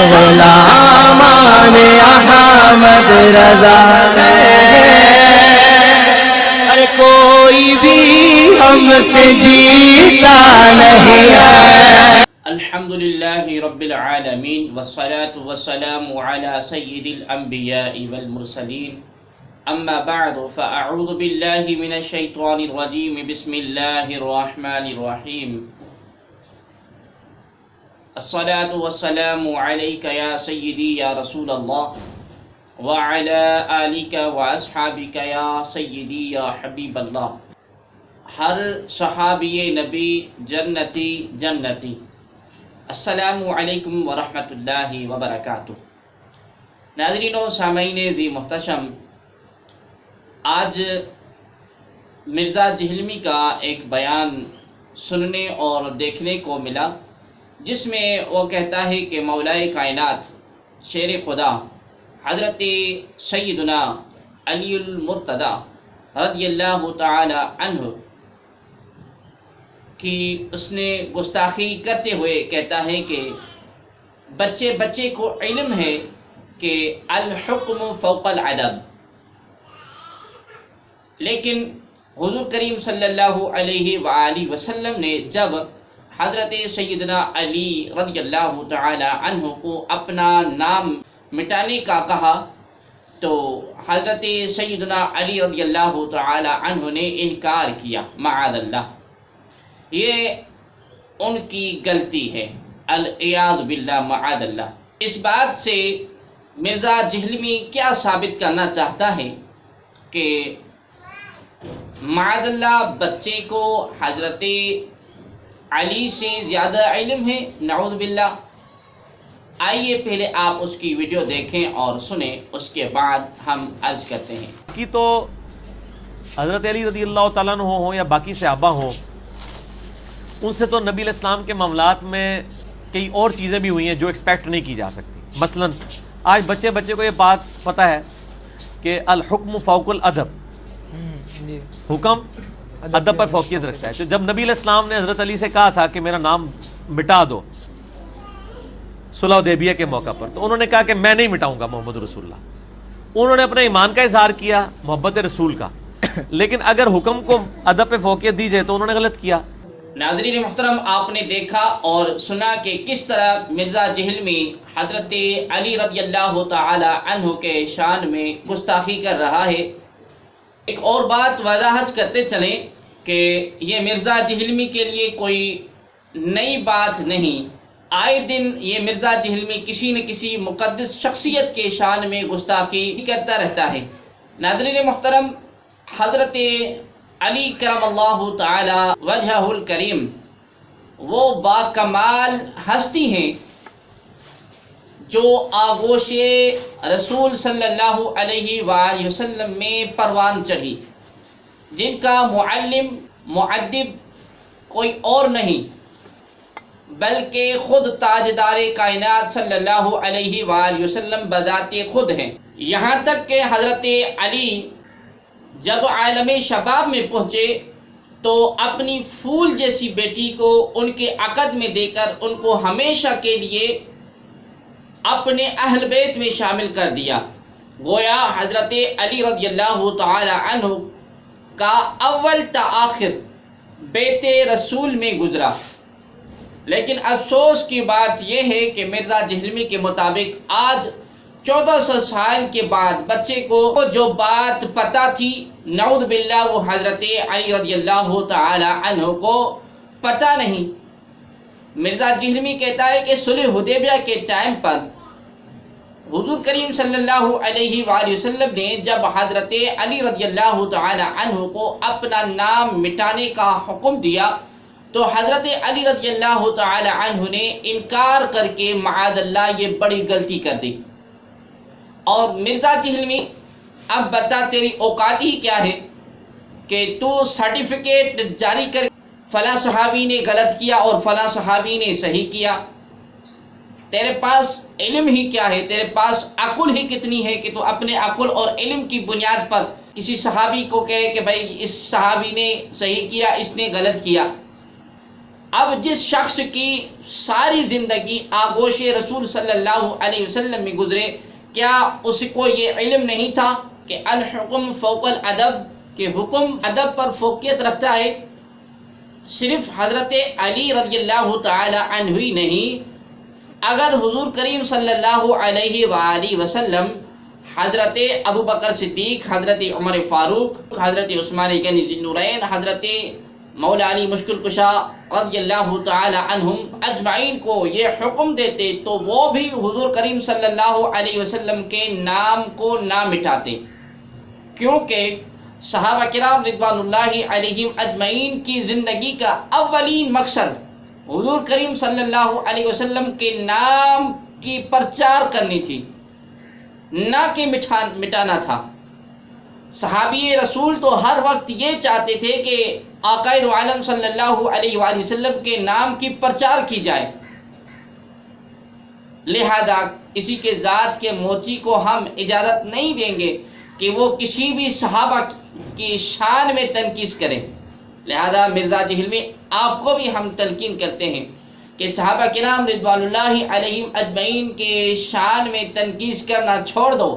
غلامان احمد رضا ارے کوئی بھی ہم سے جیتا نہیں ہے۔ الحمدللہ رب العالمین والصلاة والسلام على سید الانبیاء والمرسلین اما بعد فاعوذ باللہ من الشیطان الرجیم بسم اللہ الرحمن الرحیم الصلاة والسلام علیک یا سیدی یا رسول اللہ وعلى آلک واصحابک یا سیدی یا حبیب اللہ۔ ہر صحابی نبی جنتی جنتی۔ السلام علیکم ورحمۃاللہ وبرکاتہ۔ ناظرین و سامعین ذی محتشم، آج مرزا جہلمی کا ایک بیان سننے اور دیکھنے کو ملا، جس میں وہ کہتا ہے کہ مولائے کائنات شیر خدا حضرت سیدنا علی المرتضی رضی اللہ تعالی عنہ کہ اس نے گستاخی کرتے ہوئے کہتا ہے کہ بچے بچے کو علم ہے کہ الحکم فوق العدب، لیکن حضور کریم صلی اللہ علیہ وآلہ وسلم نے جب حضرت سیدنا علی رضی اللہ تعالی عنہ کو اپنا نام مٹانے کا کہا تو حضرت سیدنا علی رضی اللہ تعالی عنہ نے انکار کیا، معاذ اللہ۔ یہ ان کی غلطی ہے، العیاذ باللہ، معاذ اللہ۔ اس بات سے مرزا جہلمی کیا ثابت کرنا چاہتا ہے کہ معاذ اللہ بچے کو حضرت علی سے زیادہ علم ہے، نعوذ باللہ۔ آئیے پہلے آپ اس کی ویڈیو دیکھیں اور سنیں، اس کے بعد ہم عرض کرتے ہیں کہ تو حضرت علی رضی اللہ تعالیٰ عنہ ہوں یا باقی صحابہ ہوں، ان سے تو نبی علیہ السلام کے معاملات میں کئی اور چیزیں بھی ہوئی ہیں جو ایکسپیکٹ نہیں کی جا سکتی۔ مثلا آج بچے کو یہ بات پتہ ہے کہ الحکم فوق الادب، حکم ادب پر فوقیت رکھتا ہے۔ تو جب نبی علیہ السلام نے حضرت علی سے کہا تھا کہ میرا نام مٹا دو صلح حدیبیہ کے موقع پر، تو انہوں نے کہا کہ میں نہیں مٹاؤں گا محمد رسول اللہ۔ انہوں نے اپنے ایمان کا اظہار کیا، محبت رسول کا، لیکن اگر حکم کو ادب پہ فوقیت دی جائے تو انہوں نے غلط کیا۔ ناظرین محترم، آپ نے دیکھا اور سنا کہ کس طرح مرزا جہلمی حضرت علی رضی اللہ تعالی عنہ کے شان میں گستاخی کر رہا ہے۔ ایک اور بات وضاحت کرتے چلیں کہ یہ مرزا جہلمی کے لیے کوئی نئی بات نہیں، آئے دن یہ مرزا جہلمی کسی نہ کسی مقدس شخصیت کے شان میں گستاخی کرتا رہتا ہے۔ ناظرین محترم، حضرت علی کرم اللہ تعالی وجہہ الکریم وہ باکمال ہستی ہیں جو آغوش رسول صلی اللہ علیہ وآلہ وسلم میں پروان چڑھی، جن کا معلم معدب کوئی اور نہیں بلکہ خود تاجدار کائنات صلی اللہ علیہ وآلہ وسلم بذات خود ہیں۔ یہاں تک کہ حضرت علی جب عالم شباب میں پہنچے تو اپنی پھول جیسی بیٹی کو ان کے عقد میں دے کر ان کو ہمیشہ کے لیے اپنے اہل بیت میں شامل کر دیا، گویا حضرت علی رضی اللہ تعالی عنہ کا اول تا آخر بیت رسول میں گزرا۔ لیکن افسوس کی بات یہ ہے کہ مرزا جہلمی کے مطابق آج 1400 سال کے بعد بچے کو جو بات پتہ تھی، نعوذ باللہ، وہ حضرت علی رضی اللہ تعالی عنہ کو پتہ نہیں۔ مرزا جہلمی کہتا ہے کہ صلح حدیبیہ کے ٹائم پر حضور کریم صلی اللہ علیہ وآلہ وسلم نے جب حضرت علی رضی اللہ تعالی عنہ کو اپنا نام مٹانے کا حکم دیا تو حضرت علی رضی اللہ تعالی عنہ نے انکار کر کے معاذ اللہ یہ بڑی غلطی کر دی۔ اور مرزا جہلمی اب بتا تیری اوقات ہی کیا ہے کہ تو سرٹیفکیٹ جاری کر فلاں صحابی نے غلط کیا اور فلاں صحابی نے صحیح کیا؟ تیرے پاس علم ہی کیا ہے؟ تیرے پاس عقل ہی کتنی ہے کہ تو اپنے عقل اور علم کی بنیاد پر کسی صحابی کو کہے کہ بھائی اس صحابی نے صحیح کیا، اس نے غلط کیا؟ اب جس شخص کی ساری زندگی آغوش رسول صلی اللہ علیہ وسلم میں گزرے، کیا اس کو یہ علم نہیں تھا کہ الحکم فوق الادب، کہ حکم ادب پر فوقیت رکھتا ہے؟ صرف حضرت علی رضی اللہ تعالی عنہ ہی نہیں، اگر حضور کریم صلی اللہ علیہ وآلہ وسلم حضرت ابو بکر صدیق، حضرت عمر فاروق، حضرت عثمان غنی ذی النورین، حضرت مولا علی مشکل کشا رضی اللہ تعالی عنہم اجمعین کو یہ حکم دیتے تو وہ بھی حضور کریم صلی اللہ علیہ وسلم کے نام کو نہ مٹاتے، کیونکہ صحابہ کرام رضوان اللہ علیہم اجمعین کی زندگی کا اولین مقصد حضور کریم صلی اللہ علیہ وسلم کے نام کی پرچار کرنی تھی، نہ کہ مٹانا تھا۔ صحابی رسول تو ہر وقت یہ چاہتے تھے کہ آقا دو عالم صلی اللہ علیہ وآلہ وسلم کے نام کی پرچار کی جائے، لہذا کسی کے ذات کے موچی کو ہم اجازت نہیں دیں گے کہ وہ کسی بھی صحابہ کی شان میں تنقید کریں۔ لہذا مرزا جہلمی آپ کو بھی ہم تلقین کرتے ہیں کہ صحابہ کرام رضوان اللہ علیہم اجمعین کے شان میں تنقید کرنا چھوڑ دو،